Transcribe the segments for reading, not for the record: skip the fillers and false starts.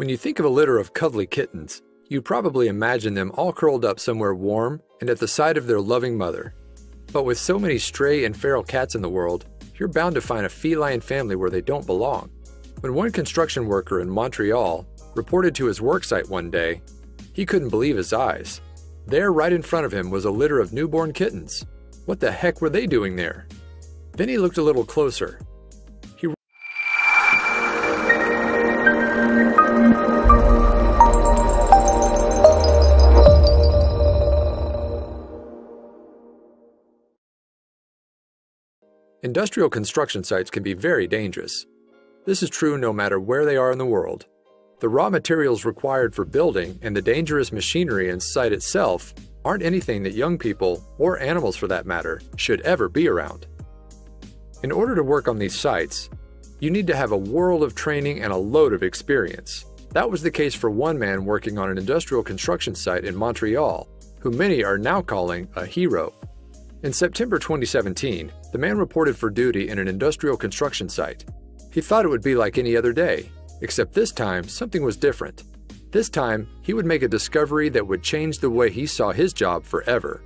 When you think of a litter of cuddly kittens, you probably imagine them all curled up somewhere warm and at the side of their loving mother. But with so many stray and feral cats in the world, you're bound to find a feline family where they don't belong. When one construction worker in Montreal reported to his worksite one day, he couldn't believe his eyes. There, right in front of him, was a litter of newborn kittens. What the heck were they doing there? Then he looked a little closer. Industrial construction sites can be very dangerous. This is true no matter where they are in the world. The raw materials required for building and the dangerous machinery and site itself aren't anything that young people, or animals for that matter, should ever be around. In order to work on these sites, you need to have a world of training and a load of experience. That was the case for one man working on an industrial construction site in Montreal, who many are now calling a hero. In September 2017, the man reported for duty in an industrial construction site. He thought it would be like any other day, except this time something was different. This time, he would make a discovery that would change the way he saw his job forever.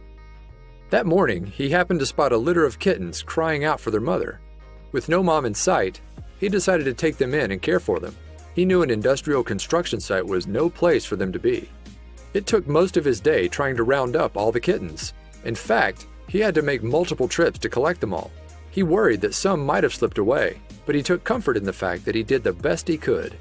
That morning, he happened to spot a litter of kittens crying out for their mother. With no mom in sight, he decided to take them in and care for them. He knew an industrial construction site was no place for them to be. It took most of his day trying to round up all the kittens. In fact, he had to make multiple trips to collect them all. He worried that some might have slipped away, but he took comfort in the fact that he did the best he could.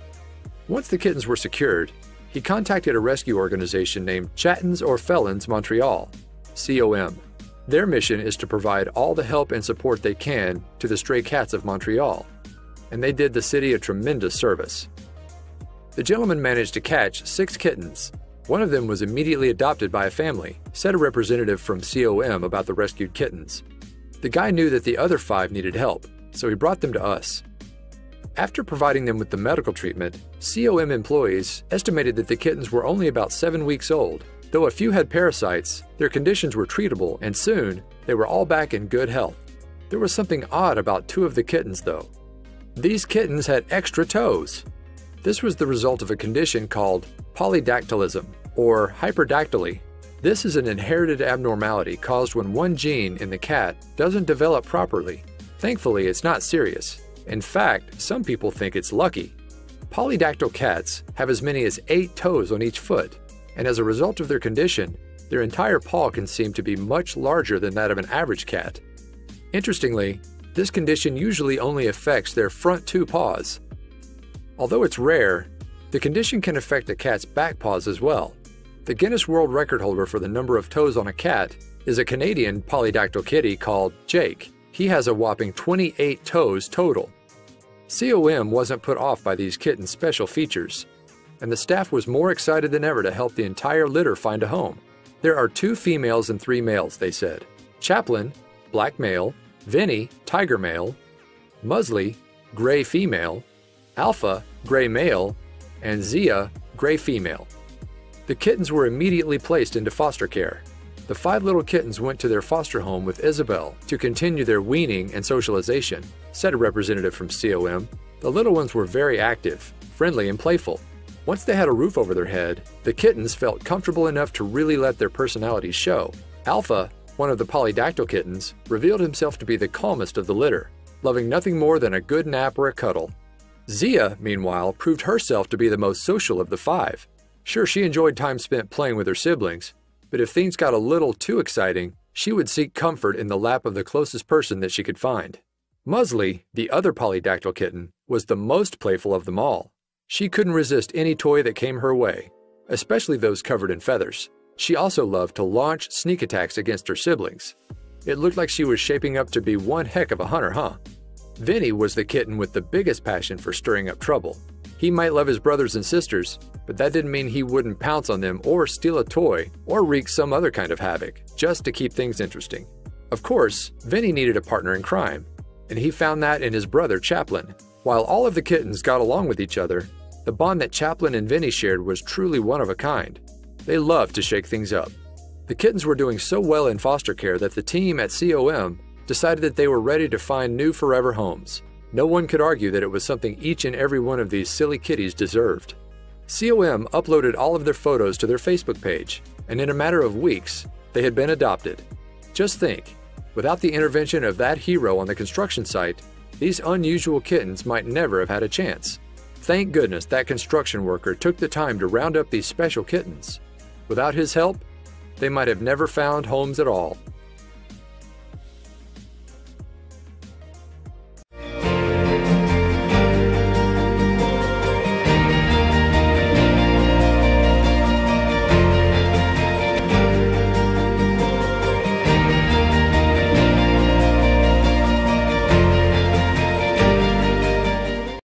Once the kittens were secured, he contacted a rescue organization named Kittens or Felons Montreal, COM. Their mission is to provide all the help and support they can to the stray cats of Montreal, and they did the city a tremendous service. The gentleman managed to catch 6 kittens. One of them was immediately adopted by a family, said a representative from COM about the rescued kittens. The guy knew that the other 5 needed help, so he brought them to us. After providing them with the medical treatment, COM employees estimated that the kittens were only about 7 weeks old. Though a few had parasites, their conditions were treatable, and soon they were all back in good health. There was something odd about 2 of the kittens, though. These kittens had extra toes. This was the result of a condition called polydactylism, or hyperdactyly. This is an inherited abnormality caused when one gene in the cat doesn't develop properly. Thankfully, it's not serious. In fact, some people think it's lucky. Polydactyl cats have as many as 8 toes on each foot, and as a result of their condition, their entire paw can seem to be much larger than that of an average cat. Interestingly, this condition usually only affects their front 2 paws. Although it's rare, the condition can affect a cat's back paws as well. The Guinness World Record holder for the number of toes on a cat is a Canadian polydactyl kitty called Jake. He has a whopping 28 toes total. COM wasn't put off by these kittens' special features, and the staff was more excited than ever to help the entire litter find a home. There are 2 females and 3 males, they said. Chaplin, black male, Vinny, tiger male, Musley, gray female, Alpha, gray male, and Zia, gray female. The kittens were immediately placed into foster care. The 5 little kittens went to their foster home with Isabel to continue their weaning and socialization, said a representative from COM. The little ones were very active, friendly, and playful. Once they had a roof over their head, the kittens felt comfortable enough to really let their personalities show. Alpha, one of the polydactyl kittens, revealed himself to be the calmest of the litter, loving nothing more than a good nap or a cuddle. Zia, meanwhile, proved herself to be the most social of the 5. Sure, she enjoyed time spent playing with her siblings, but if things got a little too exciting, she would seek comfort in the lap of the closest person that she could find. Musley, the other polydactyl kitten, was the most playful of them all. She couldn't resist any toy that came her way, especially those covered in feathers. She also loved to launch sneak attacks against her siblings. It looked like she was shaping up to be one heck of a hunter, huh? Vinny was the kitten with the biggest passion for stirring up trouble. He might love his brothers and sisters, but that didn't mean he wouldn't pounce on them or steal a toy or wreak some other kind of havoc, just to keep things interesting. Of course, Vinny needed a partner in crime, and he found that in his brother Chaplin. While all of the kittens got along with each other, the bond that Chaplin and Vinny shared was truly one of a kind. They loved to shake things up. The kittens were doing so well in foster care that the team at COM decided that they were ready to find new forever homes. No one could argue that it was something each and every one of these silly kitties deserved. COM uploaded all of their photos to their Facebook page, and in a matter of weeks, they had been adopted. Just think, without the intervention of that hero on the construction site, these unusual kittens might never have had a chance. Thank goodness that construction worker took the time to round up these special kittens. Without his help, they might have never found homes at all.